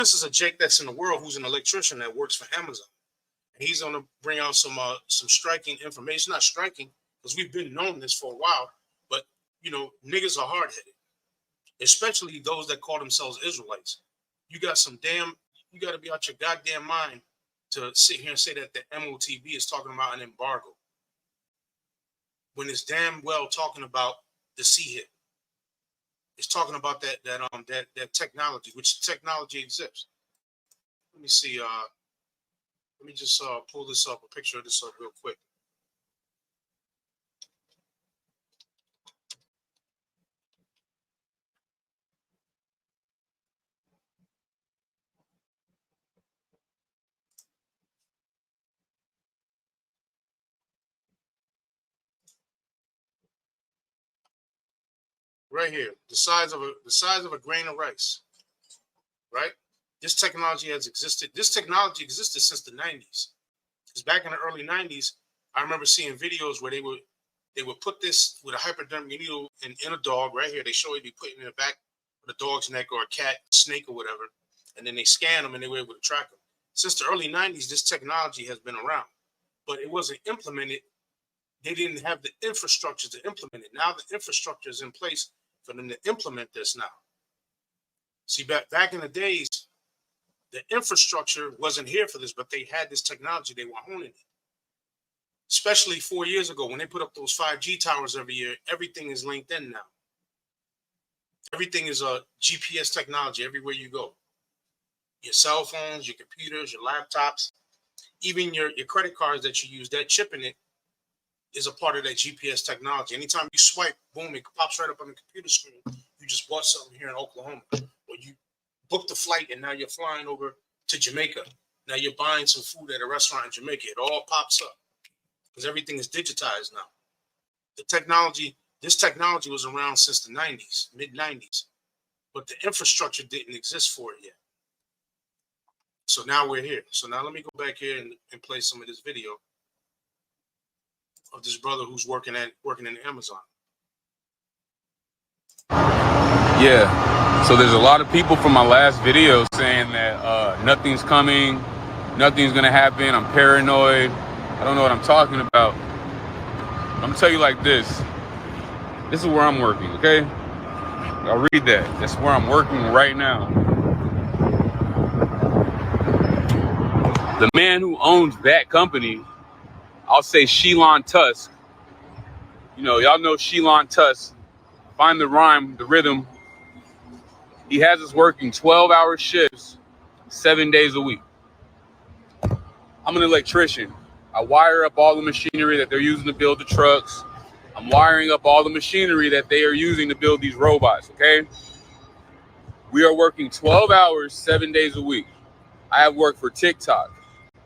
This is a Jake that's in the world who's an electrician that works for Amazon. And he's going to bring out some striking information. Not striking, because we've been knowing this for a while. But, niggas are hard-headed, especially those that call themselves Israelites. You got to be out your goddamn mind to sit here and say that the MOTB is talking about an embargo when it's damn well talking about the sea hit. It's talking about that technology, which technology exists. Let me see. Let me just pull this up, a picture of this up real quick. Right here, the size of a grain of rice. Right? This technology has existed. This technology existed since the 90s. Because back in the early 90s, I remember seeing videos where they would put this with a hypodermic needle in a dog right here. They show it be put in the back of the dog's neck or a cat, snake or whatever. And then they scan them and they were able to track them. Since the early 90s, this technology has been around, but it wasn't implemented. They didn't have the infrastructure to implement it. Now the infrastructure is in place for them to implement this now. See, back in the days, the infrastructure wasn't here for this, but they had this technology. They were honing it. Especially 4 years ago when they put up those 5G towers every year, everything is linked in now. Everything is a GPS technology everywhere you go. Your cell phones, your computers, your laptops, even your credit cards that you use, that chip in it is a part of that GPS technology. Anytime you swipe, boom, it pops right up on the computer screen. You just bought something here in Oklahoma. Or you booked a flight and now you're flying over to Jamaica. Now you're buying some food at a restaurant in Jamaica. It all pops up because everything is digitized now. This technology was around since the 90s, mid-90s, but the infrastructure didn't exist for it yet. So now we're here. So now let me go back here and play some of this video of this brother who's working in Amazon. Yeah. So there's a lot of people from my last video saying that nothing's coming, nothing's gonna happen. I'm paranoid. I don't know what I'm talking about. I'm gonna tell you like this. This is where I'm working, okay? I'll read that. That's where I'm working right now. The man who owns that company, I'll say Shelon Tusk. Y'all know Shelon Tusk. Find the rhyme, the rhythm. He has us working 12-hour shifts, 7 days a week. I'm an electrician. I wire up all the machinery that they're using to build the trucks. I'm wiring up all the machinery that they are using to build these robots, okay? We are working 12 hours, 7 days a week. I have worked for TikTok.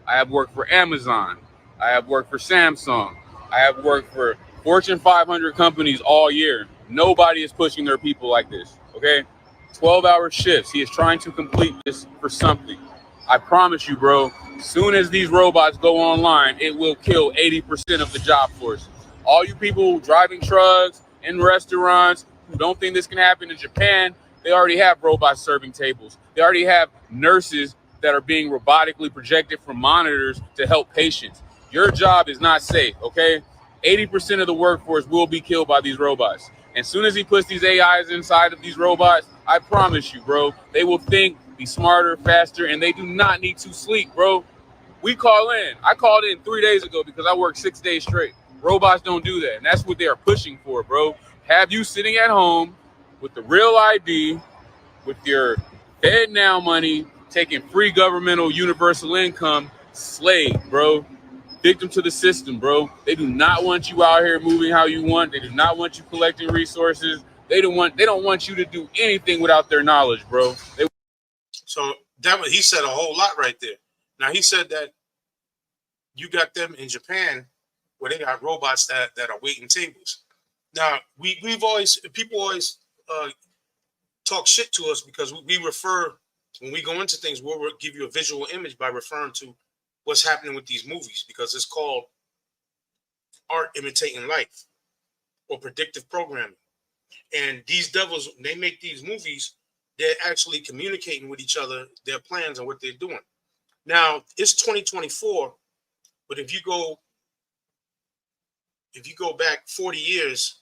I have worked for Amazon. I have worked for Samsung. I have worked for Fortune 500 companies all year. Nobody is pushing their people like this, okay? 12-hour shifts. He is trying to complete this for something. I promise you, bro, soon as these robots go online, it will kill 80% of the job force. All you people driving trucks in restaurants who don't think this can happen in Japan, they already have robots serving tables. They already have nurses that are being robotically projected from monitors to help patients. Your job is not safe, okay? 80% of the workforce will be killed by these robots. As soon as he puts these AIs inside of these robots, I promise you, bro, they will think, be smarter, faster, and they do not need to sleep, bro. We call in. I called in 3 days ago because I worked 6 days straight. Robots don't do that, and that's what they are pushing for, bro. Have you sitting at home with the real ID, with your Fed Now money, taking free governmental universal income, slave, bro. Victim to the system, bro. They do not want you out here moving how you want. They do not want you collecting resources. They don't want you to do anything without their knowledge, bro. So he said a whole lot right there. Now he said that you got them in Japan where they got robots that are waiting tables. Now people always talk shit to us because we refer, when we go into things, we'll give you a visual image by referring to what's happening with these movies, because it's called art imitating life or predictive programming. And these devils, they make these movies they're actually communicating with each other, their plans and what they're doing. Now it's 2024, but if you go back 40 years,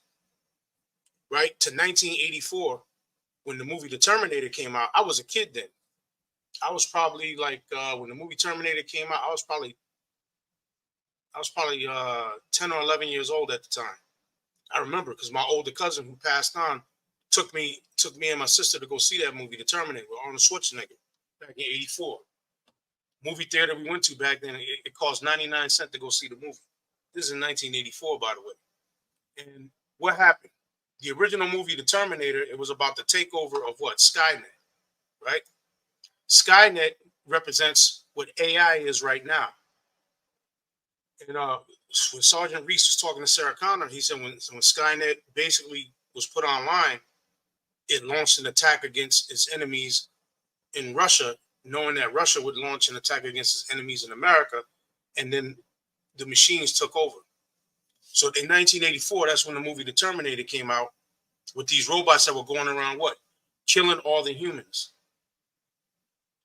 right, to 1984, when the movie The Terminator came out, I was a kid then. I was probably like when the movie Terminator came out, I was probably 10 or 11 years old at the time. I remember because my older cousin who passed on took me and my sister to go see that movie, The Terminator, with Arnold Schwarzenegger, back in '84. Movie theater we went to back then, it cost 99 cents to go see the movie. This is in 1984, by the way. And what happened? The original movie, The Terminator, it was about the takeover of what? Skynet, right? Skynet represents what AI is right now. And when Sergeant Reese was talking to Sarah Connor, he said when Skynet basically was put online, it launched an attack against its enemies in Russia, knowing that Russia would launch an attack against its enemies in America, and then the machines took over. So in 1984, that's when the movie The Terminator came out, with these robots that were going around what? Killing all the humans.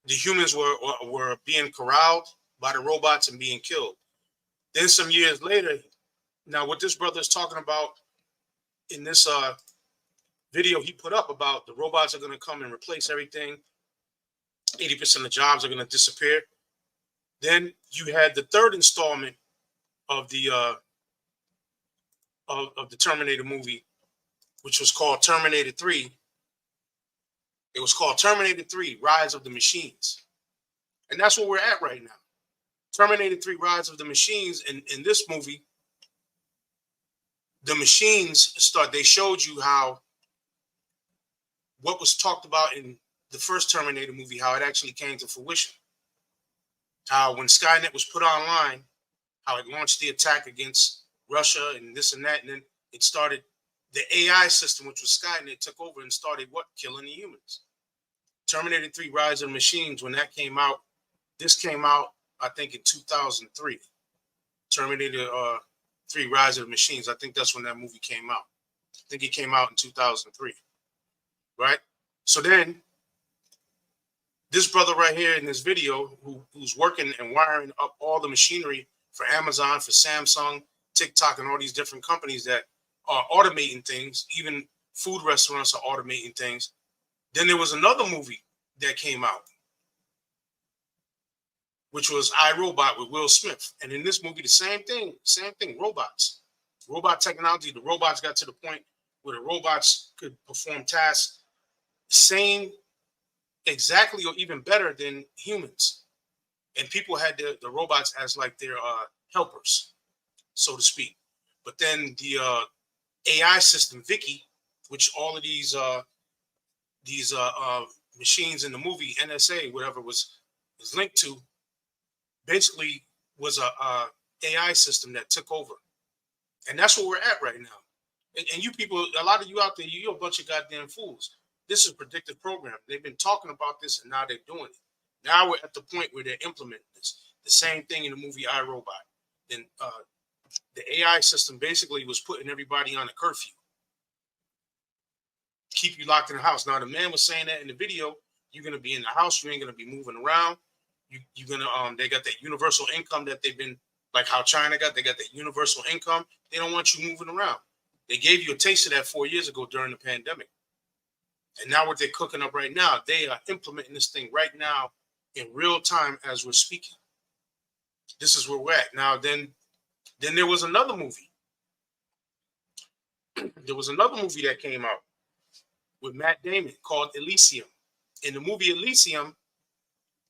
The humans were being corralled by the robots and being killed. Then some years later, now what this brother is talking about in this video he put up about the robots are going to come and replace everything, 80% of jobs are going to disappear. Then you had the third installment of the Terminator movie, which was called Terminator 3. It was called Terminator 3, Rise of the Machines. And that's where we're at right now. Terminator 3, Rise of the Machines. In this movie, the machines they showed you how what was talked about in the first Terminator movie, how it actually came to fruition. How when Skynet was put online, how it launched the attack against Russia and this and that, and then it started the AI system, which was Skynet, took over and started what? Killing the humans. Terminator 3, Rise of the Machines, when that came out, this came out, I think, in 2003. Terminator 3, Rise of the Machines, I think that's when that movie came out. I think it came out in 2003, right? So then, this brother right here in this video, who's working and wiring up all the machinery for Amazon, for Samsung, TikTok, and all these different companies that are automating things, even food restaurants are automating things. Then there was another movie that came out, which was I, Robot with Will Smith. And in this movie, the same thing, robots. Robot technology, the robots got to the point where the robots could perform tasks same, exactly, or even better than humans. And people had the robots as like their helpers, so to speak. But then the AI system, Vicky, which all of these machines in the movie, NSA, whatever was linked to, basically was a AI system that took over. And that's where we're at right now. And you people, a lot of you out there, you're a bunch of goddamn fools. This is predictive programming. They've been talking about this, and now they're doing it. Now we're at the point where they're implementing this. The same thing in the movie I, Robot. Then the AI system basically was putting everybody on a curfew. Keep you locked in the house. Now, the man was saying that in the video, you're going to be in the house. You ain't going to be moving around. You're going to, they got that universal income that they've been, like how China got, they got that universal income. They don't want you moving around. They gave you a taste of that 4 years ago during the pandemic. And now what they're cooking up right now, they are implementing this thing right now in real time as we're speaking. This is where we're at. Now, then there was another movie. There was another movie that came out with Matt Damon called Elysium. In the movie Elysium,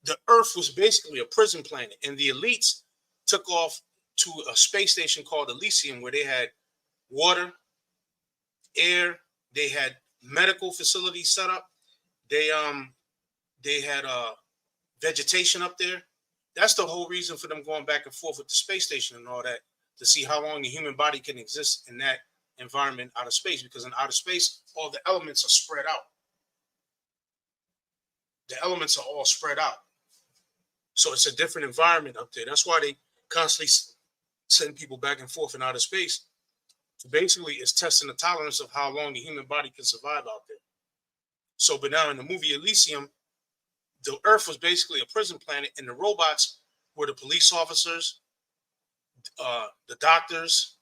the Earth was basically a prison planet, and the elites took off to a space station called Elysium, where they had water, air, they had medical facilities set up, they had vegetation up there. That's the whole reason for them going back and forth with the space station and all that, to see how long the human body can exist in that environment out of space, because in outer space, all the elements are spread out. The elements are all spread out. So it's a different environment up there. That's why they constantly send people back and forth in outer space. So basically, it's testing the tolerance of how long the human body can survive out there. So, but now in the movie Elysium, the Earth was basically a prison planet, and the robots were the police officers, the doctors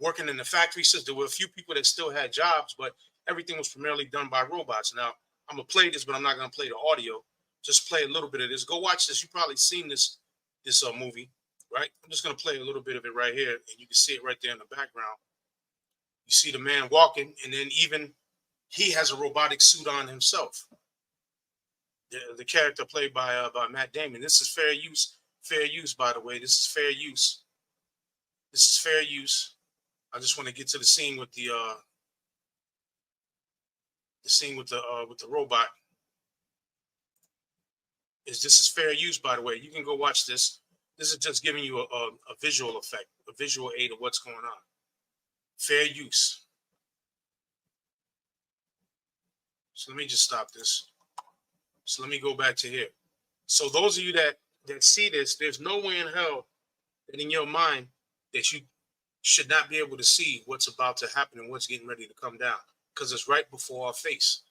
working in the factory. Says there were a few people that still had jobs, but everything was primarily done by robots. Now, I'm gonna play this, but I'm not gonna play the audio. Just play a little bit of this. Go watch this. You probably seen this movie, right? I'm just gonna play a little bit of it right here, and you can see it right there in the background. You see the man walking, and then even he has a robotic suit on himself. The character played by Matt Damon. This is fair use. Fair use, by the way. This is fair use. This is fair use. I just want to get to the scene with the robot. This is fair use, by the way. You can go watch this. This is just giving you a visual effect, a visual aid of what's going on. Fair use. So let me just stop this. So let me go back to here. So those of you that see this, there's no way in hell that in your mind that you should not be able to see what's about to happen and what's getting ready to come down, because it's right before our face.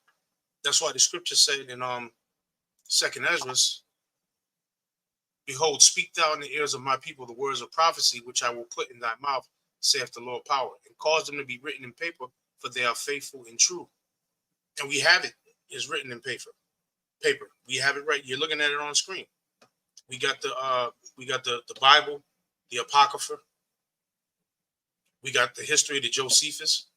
That's why the scripture said in 2nd Ezra, behold, speak thou in the ears of my people the words of prophecy which I will put in thy mouth, saith the Lord power, and cause them to be written in paper, for they are faithful and true. And we have it. It's written in paper. We have it right. You're looking at it on screen. We got the Bible, the Apocrypha. We got the history of the Josephus.